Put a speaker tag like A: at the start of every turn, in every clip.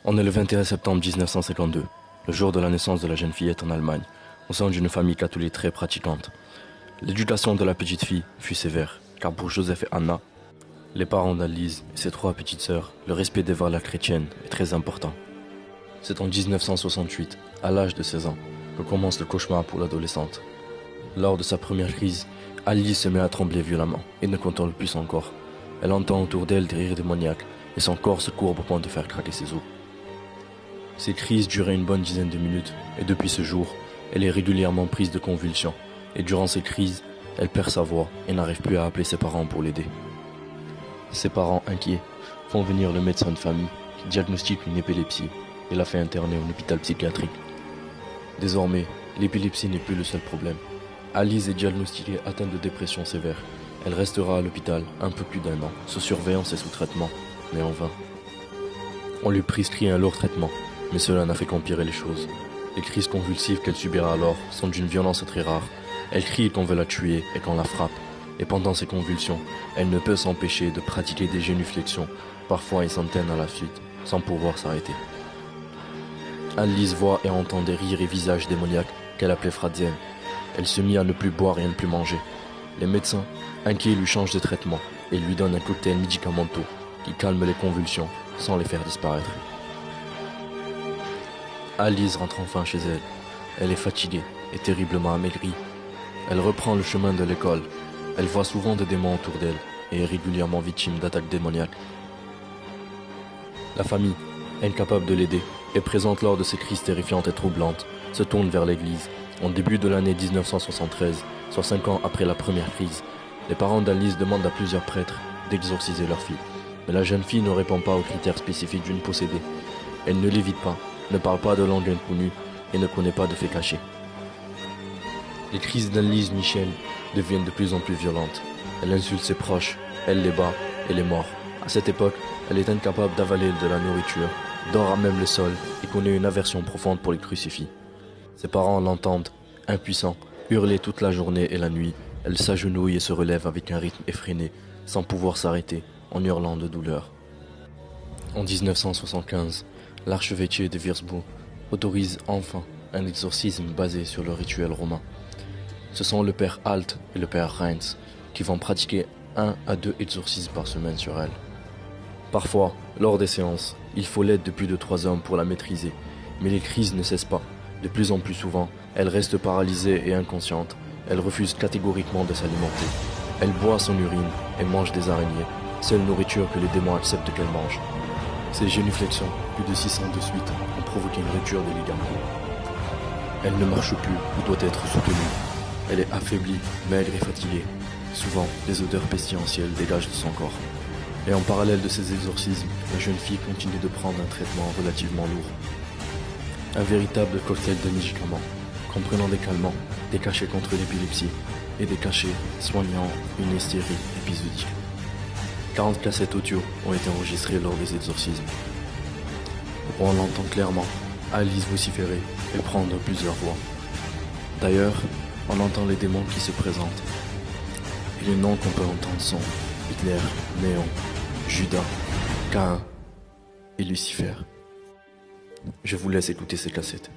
A: On est le 21 septembre 1952, le jour de la naissance de la jeune fillette en Allemagne, au sein d'une famille catholique très pratiquante. L'éducation de la petite fille fut sévère, car pour Joseph et Anna, les parents d'Alice et ses 3 petites sœurs, le respect des valeurs chrétiennes est très important. C'est en 1968, à l'âge de 16 ans, que commence le cauchemar pour l'adolescente. Lors de sa première crise, Alice se met à trembler violemment et ne contrôle plus son corps. Elle entend autour d'elle des rires démoniaques et son corps se courbe au point de faire craquer ses os. Ces crises duraient une bonne dizaine de minutes et depuis ce jour, elle est régulièrement prise de convulsions et durant ces crises, elle perd sa voix et n'arrive plus à appeler ses parents pour l'aider. Ses parents, inquiets, font venir le médecin de famille qui diagnostique une épilepsie et la fait interner en hôpital psychiatrique. Désormais, l'épilepsie n'est plus le seul problème. Alice est diagnostiquée atteinte de dépression sévère. Elle restera à l'hôpital un peu plus d'1 an, sous surveillance et sous traitement, mais en vain. On lui prescrit un lourd traitement, mais cela n'a fait qu'empirer les choses. Les crises convulsives qu'elle subira alors sont d'une violence très rare. Elle crie qu'on veut la tuer et qu'on la frappe. Et pendant ces convulsions, elle ne peut s'empêcher de pratiquer des génuflexions, parfois une centaine à la suite, sans pouvoir s'arrêter. Alice voit et entend des rires et visages démoniaques qu'elle appelait Fratzen. Elle se mit à ne plus boire et à ne plus manger. Les médecins, inquiets, lui changent de traitement et lui donnent un cocktail médicamenteux qui calme les convulsions sans les faire disparaître. Alice rentre enfin chez elle. Elle est fatiguée et terriblement amaigrie. Elle reprend le chemin de l'école. Elle voit souvent des démons autour d'elle et est régulièrement victime d'attaques démoniaques. La famille, incapable de l'aider et présente lors de ces crises terrifiantes et troublantes, se tourne vers l'église. En début de l'année 1973, soit 5 ans après la première crise, les parents d'Alice demandent à plusieurs prêtres d'exorciser leur fille. Mais la jeune fille ne répond pas aux critères spécifiques d'une possédée. Elle ne lévite pas, ne parle pas de langue inconnue et ne connaît pas de faits cachés. Les crises d'Alice Michel deviennent de plus en plus violentes. Elle insulte ses proches, elle les bat et les mord. À cette époque, elle est incapable d'avaler de la nourriture, dort à même le sol et connaît une aversion profonde pour les crucifix. Ses parents l'entendent, impuissant, hurler toute la journée et la nuit. Elle s'agenouille et se relève avec un rythme effréné, sans pouvoir s'arrêter, en hurlant de douleur. En 1975, l'archevêché de Würzburg autorise enfin un exorcisme basé sur le rituel romain. Ce sont le père Alt et le père Reins qui vont pratiquer 1 à 2 exorcismes par semaine sur elle. Parfois, lors des séances, il faut l'aide de plus de 3 hommes pour la maîtriser, mais les crises ne cessent pas. De plus en plus souvent, elle reste paralysée et inconsciente. Elle refuse catégoriquement de s'alimenter. Elle boit son urine et mange des araignées, seule nourriture que les démons acceptent qu'elle mange. Ces génuflexions, plus de 600 de suite, ont provoqué une rupture des ligaments. Elle ne marche plus ou doit être soutenue. Elle est affaiblie, maigre et fatiguée. Souvent, des odeurs pestilentielles dégagent de son corps. Et en parallèle de ces exorcismes, la jeune fille continue de prendre un traitement relativement lourd. Un véritable cocktail de médicaments, comprenant des calmants, des cachets contre l'épilepsie et des cachets soignant une hystérie épisodique. 40 cassettes audio ont été enregistrées lors des exorcismes. On l'entend clairement, Alice vociférer et prendre plusieurs voix. D'ailleurs, on entend les démons qui se présentent. Et les noms qu'on peut entendre sont Hitler, Néon, Judas, Caïn et Lucifer. Je vous laisse écouter ces cassettes.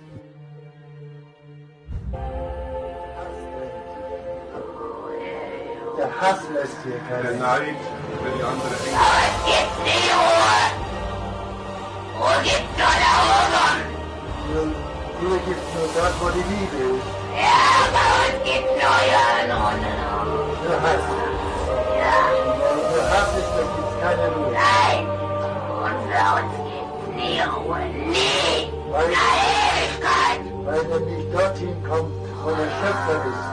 B: Der Hass lässt hier keinen.
C: Der Neid, wenn die andere Engel.
D: Aber es gibt nie Ruhe. Ruhe gibt's nur da oben.
B: Ruhe gibt's nur dort, wo die Liebe ist.
D: Ja, bei uns gibt's nur Hören ohne
B: Der Hass.
D: Ja,
B: Der Hass ist, da gibt's keine Ruhe.
D: nein. Und für uns gibt's nie Ruhe. Nie.
B: Weil,
D: Na, Ewigkeit.
B: weil er nicht dorthin kommt, wo der Schöpfer ist.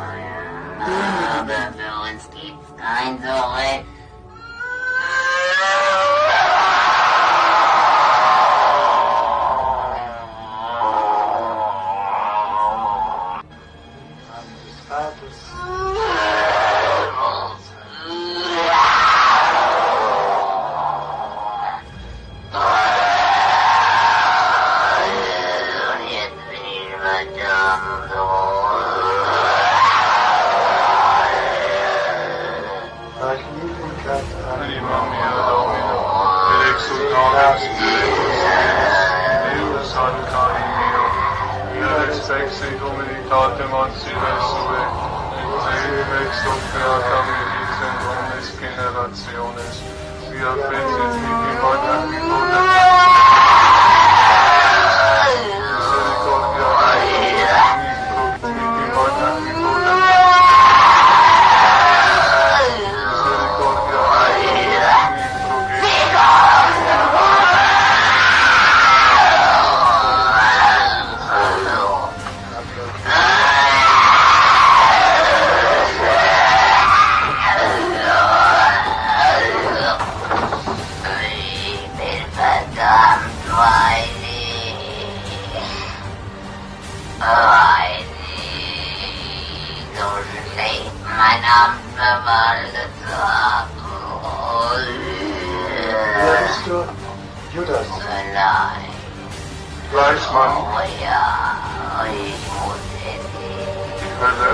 D: Aber für uns gibt's kein Zurück. Und jetzt bin ich verdammt.
B: Magnificat.
C: Anima mia Domino, ed exultamus Deus. sanctae meo, et spexi humilitatem ansile sue, et te ex offerta militem omnes generationes, via fecit mihi magna vivoda misericordia mihi magna vivoda misericordia
B: Wer bist du? Judas.
C: Fleischmann, die Hölle,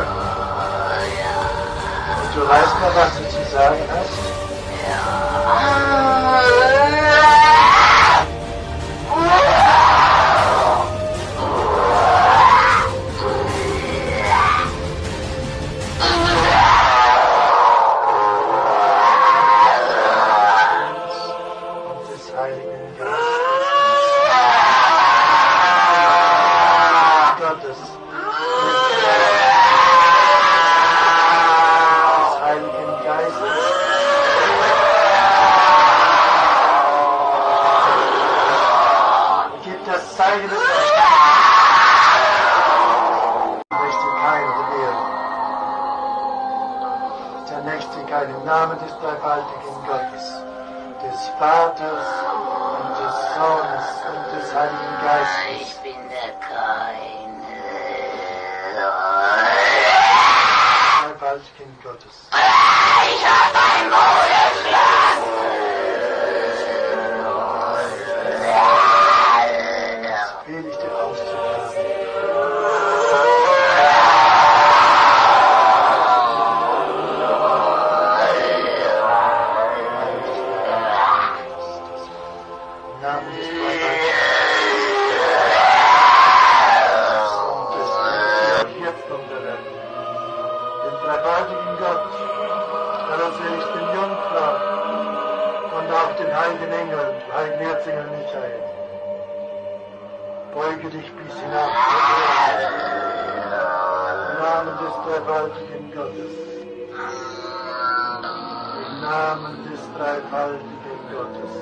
B: Und du weißt noch, was du zu sagen hast? Und des Heiligen Gottes. Des Heiligen Geistes. Gib das Zeichen des Mächtigkeit der Erde. Der Mächtigkeit im Namen des dreifaltigen Gottes, des Vaters und des Sohnes und des Heiligen Geistes.
D: Ich bin der Keine.
B: Dreifaltigen Gottes.
D: Ich hab ein Bruder
B: Will ich dir auszutragen. Im Namen des dreifaltigen Gott, der seligsten Jungfrau und auch den heiligen Engel, heiligen Erzengel Michael. Beuge dich bis hinab zur Erde. Im Namen des dreifaltigen Gottes. Im Namen des dreifaltigen Gottes,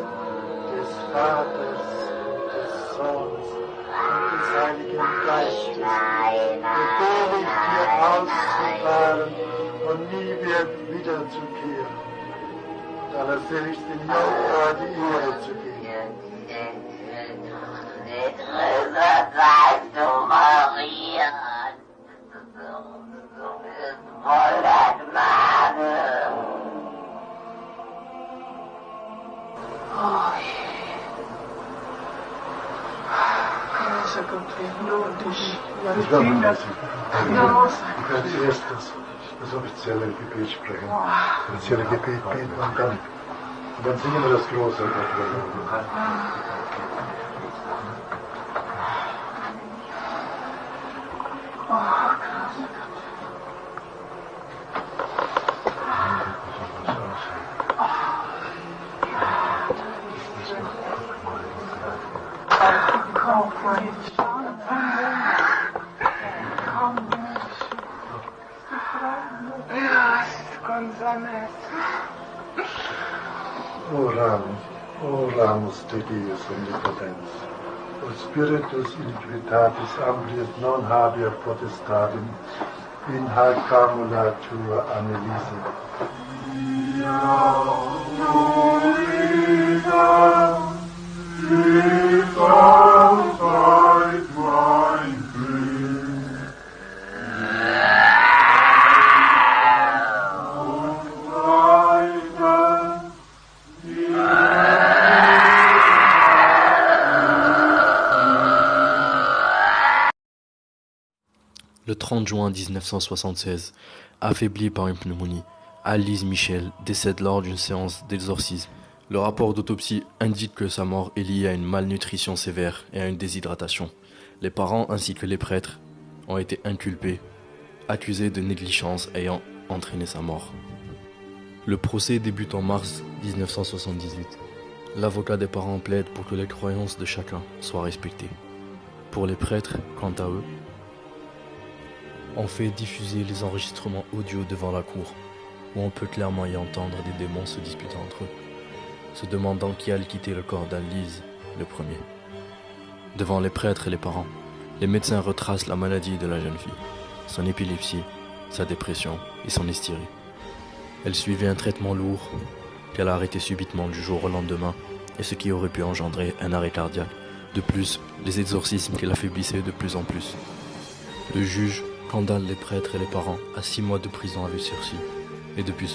B: des Vaters und des Sohnes und des Heiligen Geistes, befehle ich dir auszufahren und nie wiederzukehren, deiner seligsten Jungfrau die Ehre zu geben.
D: Maria. Voller Gnade.
E: Großer Gott, wir loben dich.
F: Ich kann zuerst das offizielle Gebet sprechen. Das offizielle Gebet beten und dann singen wir das große Gott. Oramus te Deus omnipotens, o Spiritus iniquitatis amplius non habeat potestatem, in hac camula tua annelisi.
A: Le 30 juin 1976, affaiblie par une pneumonie, Alice Michel décède lors d'une séance d'exorcisme. Le rapport d'autopsie indique que sa mort est liée à une malnutrition sévère et à une déshydratation. Les parents ainsi que les prêtres ont été inculpés, accusés de négligence ayant entraîné sa mort. Le procès débute en mars 1978. L'avocat des parents plaide pour que les croyances de chacun soient respectées. Pour les prêtres, quant à eux, on fait diffuser les enregistrements audio devant la cour, où on peut clairement y entendre des démons se disputant entre eux, se demandant qui allait quitter le corps d'Annelise le premier. Devant les prêtres et les parents, les médecins retracent la maladie de la jeune fille, son épilepsie, sa dépression et son hystérie. Elle suivait un traitement lourd qu'elle a arrêté subitement du jour au lendemain, et ce qui aurait pu engendrer un arrêt cardiaque. De plus, les exorcismes qui l'affaiblissaient de plus en plus. Le juge condamne les prêtres et les parents à 6 mois de prison avec sursis, et depuis ce